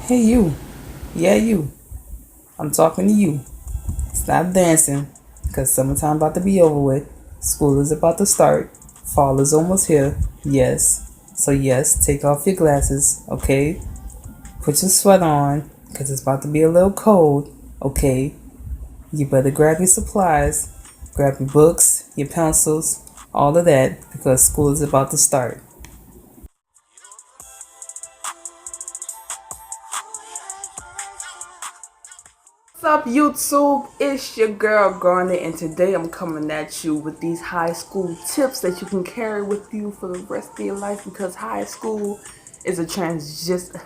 Hey, you. Yeah, you. I'm talking to you. Stop dancing, because summertime about to be over with. School is about to start. Fall is almost here. Yes. So, yes, take off your glasses, okay? Put your sweater on, because it's about to be a little cold, okay? You better grab your supplies. Grab your books, your pencils, all of that, because school is about to start. What's up, YouTube? It's your girl Garnet, and today I'm coming at you with these high school tips that you can carry with you for the rest of your life because high school is a transition.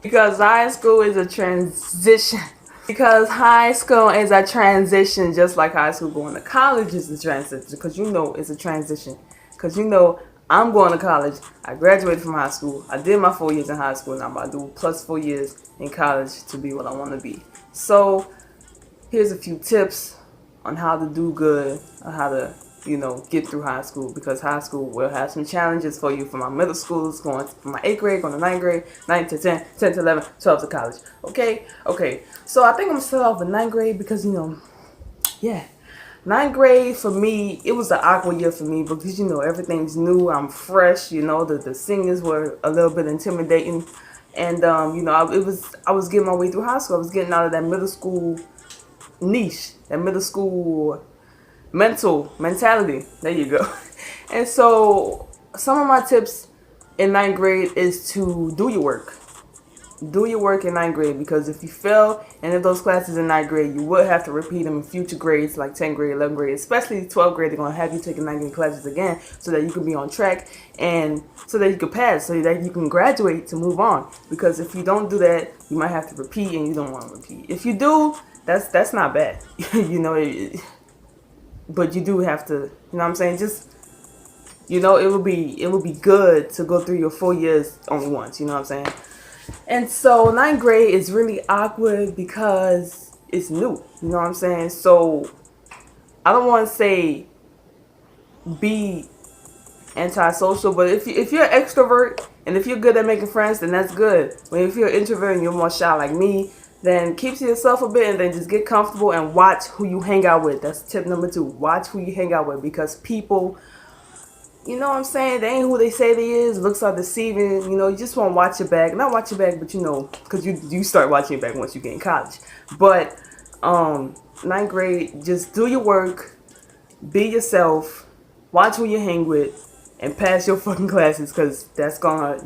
Because high school is a transition. Because high school is a transition, just like high school going to college is a transition. Because you know it's a transition. Because you know I'm going to college. I graduated from high school. I did my 4 years in high school, and I'm about to do plus 4 years in college to be what I want to be. So here's a few tips on how to do good, on how to, get through high school, because high school will have some challenges for you from my middle schools, going from my 8th grade, going to 9th grade, 9th to 10th, 10th to 11th, 12th to college. Okay. So I think I'm gonna start off with 9th grade because, yeah. Ninth grade for me, it was an awkward year for me because everything's new. I'm fresh. The singers were a little bit intimidating, and I was getting my way through high school. I was getting out of that middle school niche, that middle school mentality. There you go. And so some of my tips in ninth grade is to do your work. Do your work in ninth grade, because if you fail any of those classes in ninth grade, you will have to repeat them in future grades like 10th grade, 11th grade, especially 12th grade. They're going to have you taking ninth grade classes again so that you can be on track and so that you can pass, so that you can graduate to move on. Because if you don't do that, you might have to repeat, and you don't want to repeat. If you do, that's not bad. But you do have to, what I'm saying? Just, it would be good to go through your 4 years only once, you know what I'm saying? And so ninth grade is really awkward because it's new. You know what I'm saying? So I don't want to say be antisocial, but if you're an extrovert and if you're good at making friends, then that's good. But if you're an introvert and you're more shy like me, then keep to yourself a bit and then just get comfortable and watch who you hang out with. That's tip number 2. Watch who you hang out with, because people, you know what I'm saying, they ain't who they say they is. Looks are deceiving. You just want to watch your back. Not watch your back, but because you start watching your back once you get in college. But ninth grade, just do your work, be yourself, watch who you hang with, and pass your fucking classes, because that's gonna,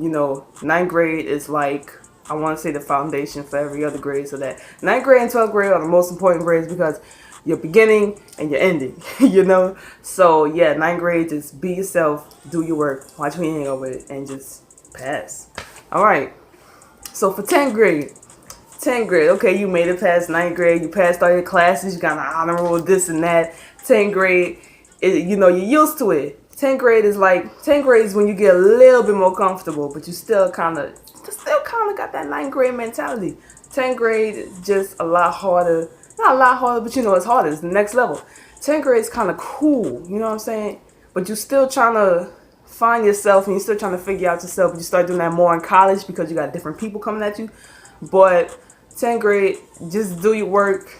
ninth grade is like, I want to say, the foundation for every other grade. So that ninth grade and 12th grade are the most important grades, because your beginning and your ending, So yeah, ninth grade, just be yourself, do your work, watch who you hang out with, and just pass. All right. So for 10th grade, okay, you made it past ninth grade, you passed all your classes, you got an honor roll, this and that. 10th grade, you're used to it. 10th grade is when you get a little bit more comfortable, but you still kind of got that ninth grade mentality. 10th grade is just a lot harder. Not a lot harder, but it's harder. It's the next level. 10th grade is kind of cool, you know what I'm saying? But you're still trying to find yourself, and you're still trying to figure out yourself. But you start doing that more in college because you got different people coming at you. But 10th grade, just do your work,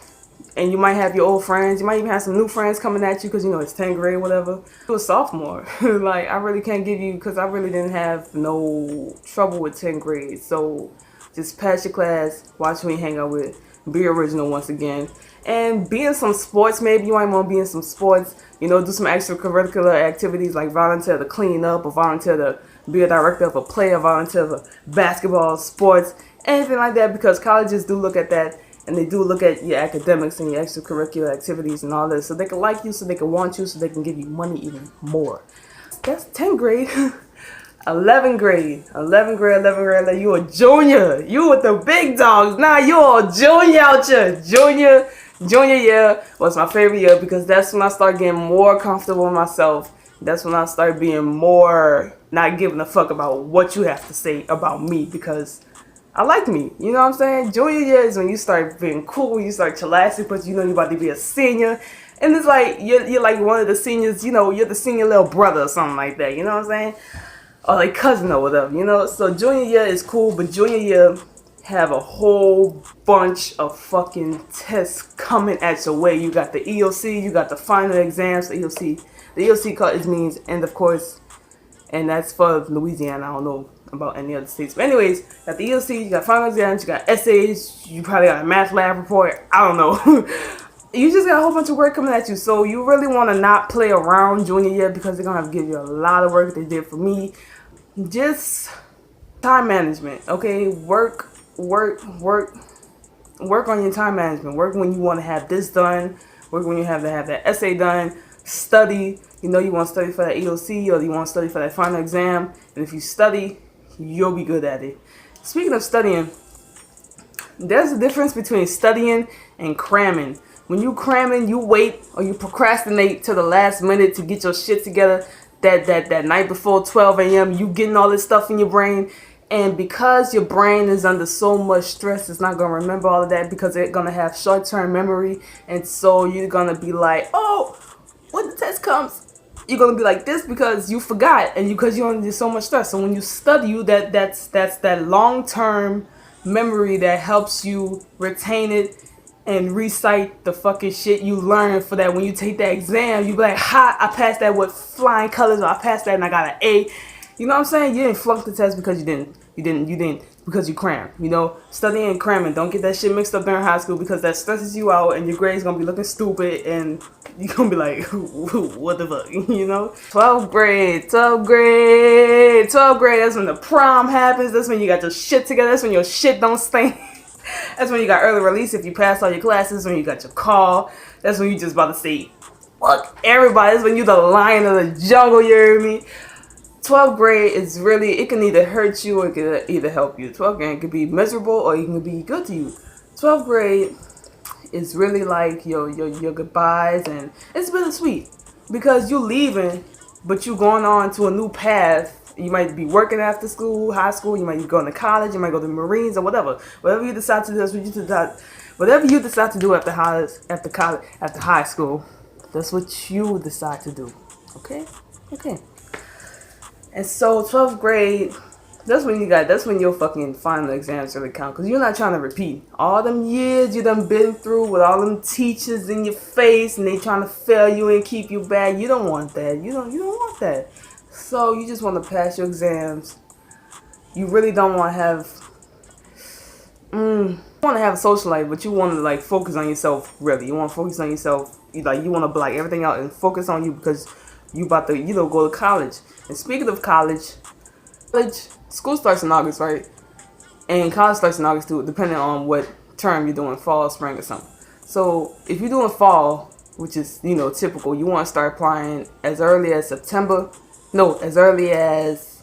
and you might have your old friends. You might even have some new friends coming at you because, it's 10th grade, whatever. To a sophomore, like, I really can't give you, because I really didn't have no trouble with 10th grade. So just pass your class, watch who you hang out with, be original once again, and be in some sports. Maybe you might want to be in some sports, do some extracurricular activities like volunteer to clean up, or volunteer to be a director of a play, or volunteer for basketball, sports, anything like that, because colleges do look at that, and they do look at your academics and your extracurricular activities and all this, so they can like you, so they can want you, so they can give you money even more. That's 10th grade. 11th grade, like, you a junior. You with the big dogs. Nah, you a junior out here. Junior year was my favorite year, because that's when I started getting more comfortable with myself. That's when I started being more not giving a fuck about what you have to say about me, because I like me. You know what I'm saying? Junior year is when you start being cool, you start chillaxing, but you're about to be a senior. And it's like, you're like one of the seniors, you're the senior little brother or something like that. You know what I'm saying? Or like cousin or whatever, So junior year is cool, but junior year have a whole bunch of fucking tests coming at your way. You got the EOC, you got the final exams. The EOC card means end of course, and that's for Louisiana. I don't know about any other states, but anyways, you got the EOC, you got final exams, you got essays, you probably got a math lab report. I don't know. You just got a whole bunch of work coming at you, so you really want to not play around junior year because they're gonna have to give you a lot of work. They did for me. Just time management, okay? Work on your time management. Work when you want to have this done. Work when you have to have that essay done. Study. You know you want to study for that EOC or you want to study for that final exam. And if you study, you'll be good at it. Speaking of studying, there's a difference between studying and cramming. When you cramming, you wait or you procrastinate to the last minute to get your shit together. That night before 12 a.m., you getting all this stuff in your brain. And because your brain is under so much stress, it's not going to remember all of that because it's going to have short-term memory. And so you're going to be like, oh, when the test comes, you're going to be like this because you forgot and because you're under so much stress. So when you study, that's that long-term memory that helps you retain it and recite the fucking shit you learned for that. When you take that exam, you be like, ha, I passed that with flying colors, or I passed that and I got an A. You know what I'm saying? You didn't flunk the test because you didn't because you crammed. You know, studying and cramming. Don't get that shit mixed up during high school because that stresses you out and your grades gonna be looking stupid and you're gonna be like, what the fuck, you know? 12th grade, that's when the prom happens. That's when you got your shit together. That's when your shit don't stink. That's when you got early release if you passed all your classes. When you got your call. That's when you just about to say, fuck everybody. That's when you the lion of the jungle, you hear me? 12th grade is really, it can either hurt you or it can either help you. 12th grade can be miserable or it can be good to you. 12th grade is really like your goodbyes, and it's bittersweet because you leaving, but you going on to a new path. You might be working after school, high school. You might be going to college. You might go to the Marines or whatever. Whatever you decide to do, that's what you decide. Whatever you decide to do after college, after high school, that's what you decide to do. Okay. And so 12th grade, that's when your fucking final exams really count. Because you're not trying to repeat. All them years you done been through with all them teachers in your face and they trying to fail you and keep you back. You don't want that. You don't want that. So you just want to pass your exams. You really don't want to have... you want to have a social life, but you want to like focus on yourself, really. You want to focus on yourself. You want to black everything out and focus on you because you about to, go to college. And speaking of college, school starts in August, right? And college starts in August too, depending on what term you're doing, fall, spring, or something. So if you're doing fall, which is, typical, you want to start applying as early as as early as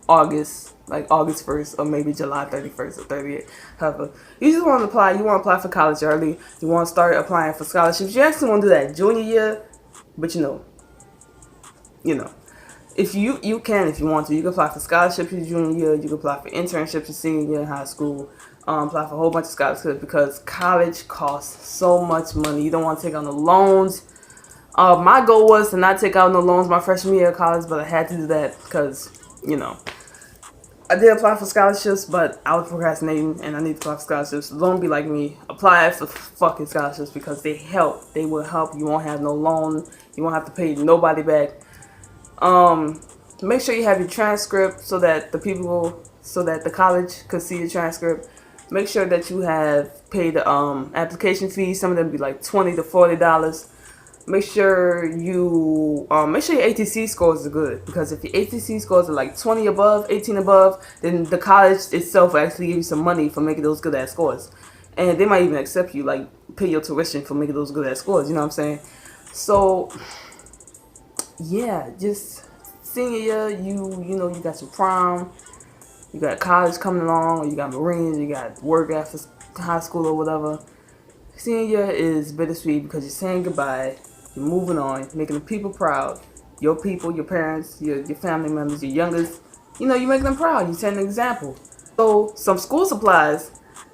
August, like August 1st or maybe July 31st or 30th. However, you just want to apply. You want to apply for college early. You want to start applying for scholarships. You actually want to do that junior year, but if you can, if you want to, you can apply for scholarships your junior year. You can apply for internships your senior year in high school. Apply for a whole bunch of scholarships because college costs so much money. You don't want to take on the loans. My goal was to not take out no loans my freshman year of college, but I had to do that because, I did apply for scholarships, but I was procrastinating and I need to apply for scholarships. Don't be like me. Apply for fucking scholarships because they help. They will help. You won't have no loan. You won't have to pay nobody back. Make sure you have your transcript so that the college could see your transcript. Make sure that you have paid the application fees. Some of them be like $20 to $40. Make sure your ATC scores are good, because if your ATC scores are like 20 above, 18 above, then the college itself will actually give you some money for making those good ass scores, and they might even accept you, like pay your tuition for making those good ass scores. You know what I'm saying? So yeah, just senior year, you got some prom, you got college coming along, or you got Marines, you got work after high school or whatever. Senior year is bittersweet because you're saying goodbye, you're moving on, making the people proud. Your people, your parents, your family members, your youngest, you're making them proud. You set an example. So some school supplies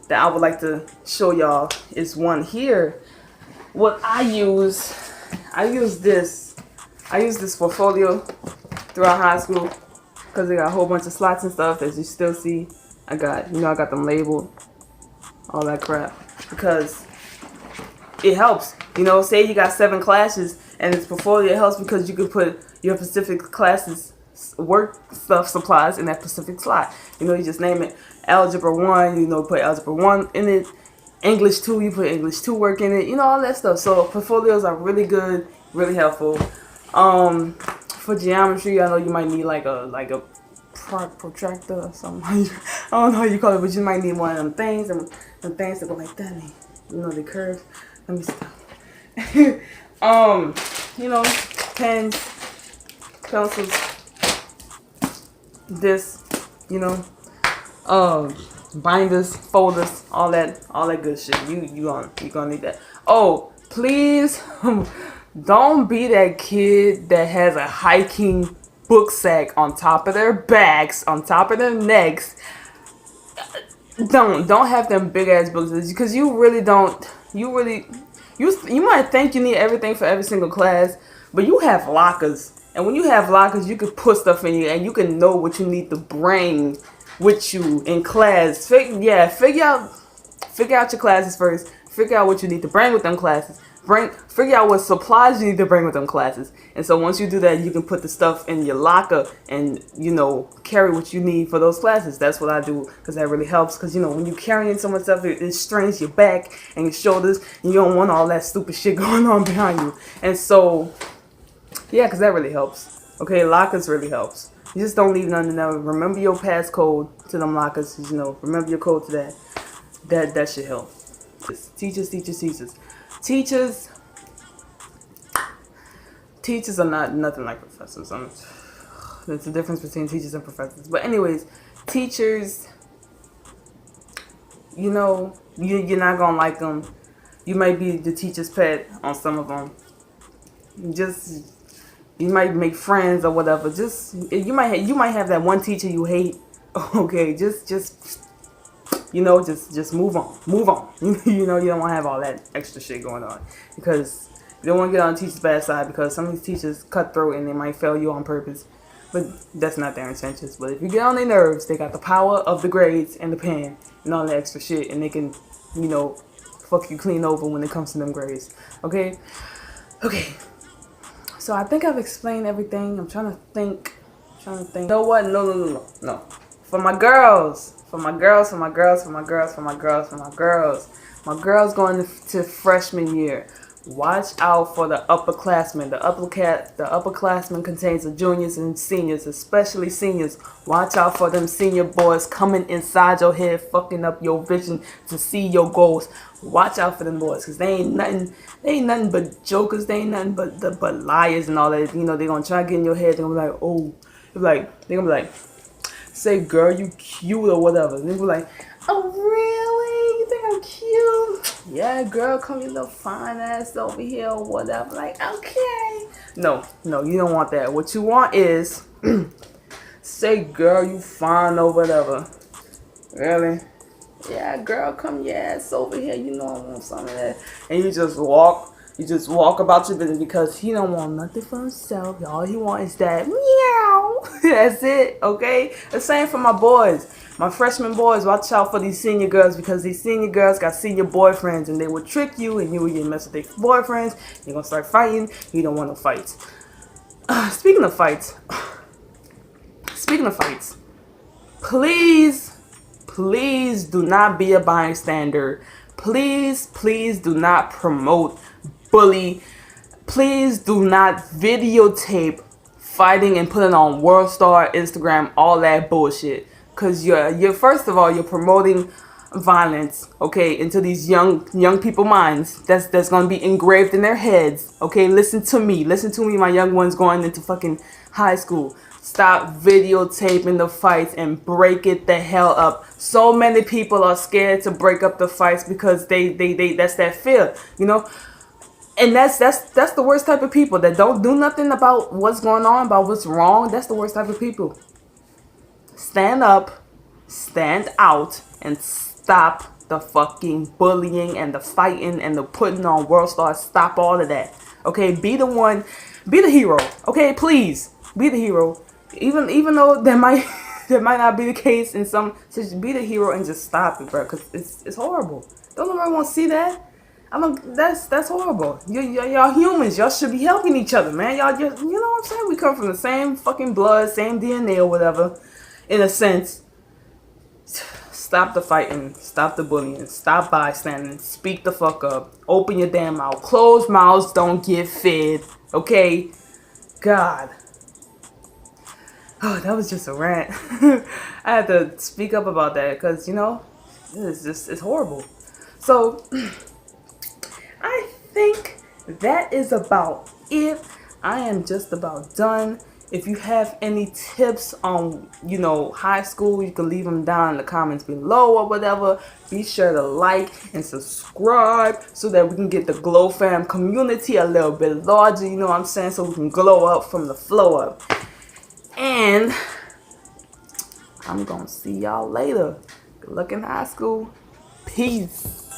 that I would like to show y'all is one here. What I use this portfolio throughout high school because they got a whole bunch of slots and stuff, as you still see. I got them labeled, all that crap, because it helps. Say you got 7 classes and it's portfolio, it helps because you can put your specific classes work stuff supplies in that specific slot. You just name it algebra 1, put algebra 1 in it. English 2, you put English 2 work in it, all that stuff. So portfolios are really good, really helpful. For geometry, I know you might need like a protractor or something. I don't know how you call it, but you might need one of them things, and them things that go like that. They curve. Let me stop. Pens, pencils, this, binders, folders, all that good shit. You gonna need that. Oh, please, don't be that kid that has a hiking book sack on top of their backs, on top of their necks. Don't have them big ass books, because you really don't. You might think you need everything for every single class, but you have lockers. And when you have lockers, you can put stuff in you, and you can know what you need to bring with you in class. Figure out your classes first. Figure out what you need to bring with them classes. Figure out what supplies you need to bring with them classes. And so once you do that, you can put the stuff in your locker and, carry what you need for those classes. That's what I do, because that really helps. Because, when you're carrying so much stuff, it strains your back and your shoulders, and you don't want all that stupid shit going on behind you. And so, yeah, because that really helps. Okay, lockers really helps. You just don't leave nothing there. Remember your passcode to them lockers. Remember your code to that. That should help. Teachers. Teachers are not nothing like professors. There's a difference between teachers and professors. But anyways, teachers, you're not gonna like them. You might be the teacher's pet on some of them. You might make friends or whatever. You might have that one teacher you hate. Okay, just move on. You don't want to have all that extra shit going on, because you don't want to get on the teacher's bad side, because some of these teachers cutthroat and they might fail you on purpose, but that's not their intentions. But if you get on their nerves, they got the power of the grades and the pen and all that extra shit, and they can, fuck you clean over when it comes to them grades. Okay. So I think I've explained everything. I'm trying to think. You know what? No. For my girls going to freshman year, watch out for the upperclassmen. The upperclassmen contains the juniors and seniors, especially seniors. Watch out for them senior boys coming inside your head, fucking up your vision to see your goals. Watch out for them boys, because they ain't nothing but jokers. They ain't nothing but liars and all that. They gonna try to get in your head. They're gonna be like, say, girl, you cute or whatever. And they be like, oh, really? You think I'm cute? Yeah, girl, come your little fine ass over here or whatever. Like, okay. No, you don't want that. What you want is, say, girl, you fine or whatever. Really? Yeah, girl, come your ass over here. I want some of that. And you just walk about your business, because he don't want nothing for himself. All he wants is that meow. That's it, okay? The same for my boys. My freshman boys, watch out for these senior girls, because these senior girls got senior boyfriends, and they will trick you, and you will get messed with their boyfriends. You're going to start fighting. You don't want no fights. Speaking of fights, please do not be a bystander. Please do not promote, bully. Please do not videotape fighting and put it on World Star, Instagram, all that bullshit. Because you're first of all, you're promoting violence, okay, into these young people minds. That's gonna be engraved in their heads. Okay, listen to me, my young ones going into fucking high school. Stop videotaping the fights and break it the hell up. So many people are scared to break up the fights because they that's that fear, And that's the worst type of people that don't do nothing about what's going on, about what's wrong. That's the worst type of people. Stand up, stand out, and stop the fucking bullying and the fighting and the putting on World Star. Stop all of that. Okay, be the one, be the hero. Okay, please be the hero. Even though there might that might not be the case in some. So just be the hero and just stop it, bro. Cause it's horrible. Don't nobody want to see that. I don't. That's horrible. Y'all humans. Y'all should be helping each other, man. Y'all just, you know what I'm saying? We come from the same fucking blood, same DNA or whatever, in a sense. Stop the fighting. Stop the bullying. Stop bystanding. Speak the fuck up. Open your damn mouth. Closed mouths don't get fed. Okay? God. Oh, that was just a rant. I had to speak up about that because, you know, it's horrible. So, I think that is about it. I am just about done. If you have any tips on, you know, high school, you can leave them down in the comments below or whatever. Be sure to like and subscribe so that we can get the Glow Fam community a little bit larger, you know what I'm saying? So we can glow up from the flow up. And I'm going to see y'all later. Good luck in high school. Peace.